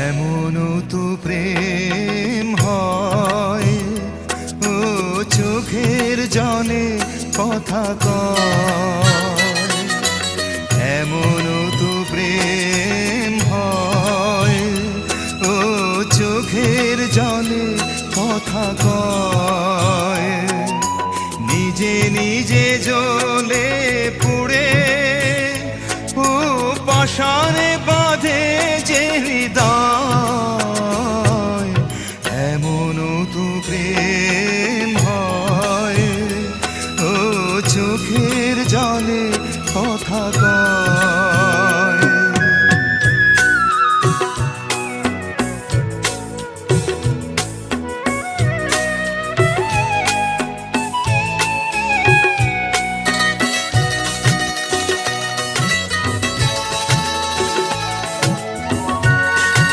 এমনও তো প্রেম হয়, ও চোখের জলে কথা কয়। এমনও তো প্রেম হয়, ও চোখের জলে কথা কয়। নিজে নিজে জ্বলে পুড়ে ও পাষাণে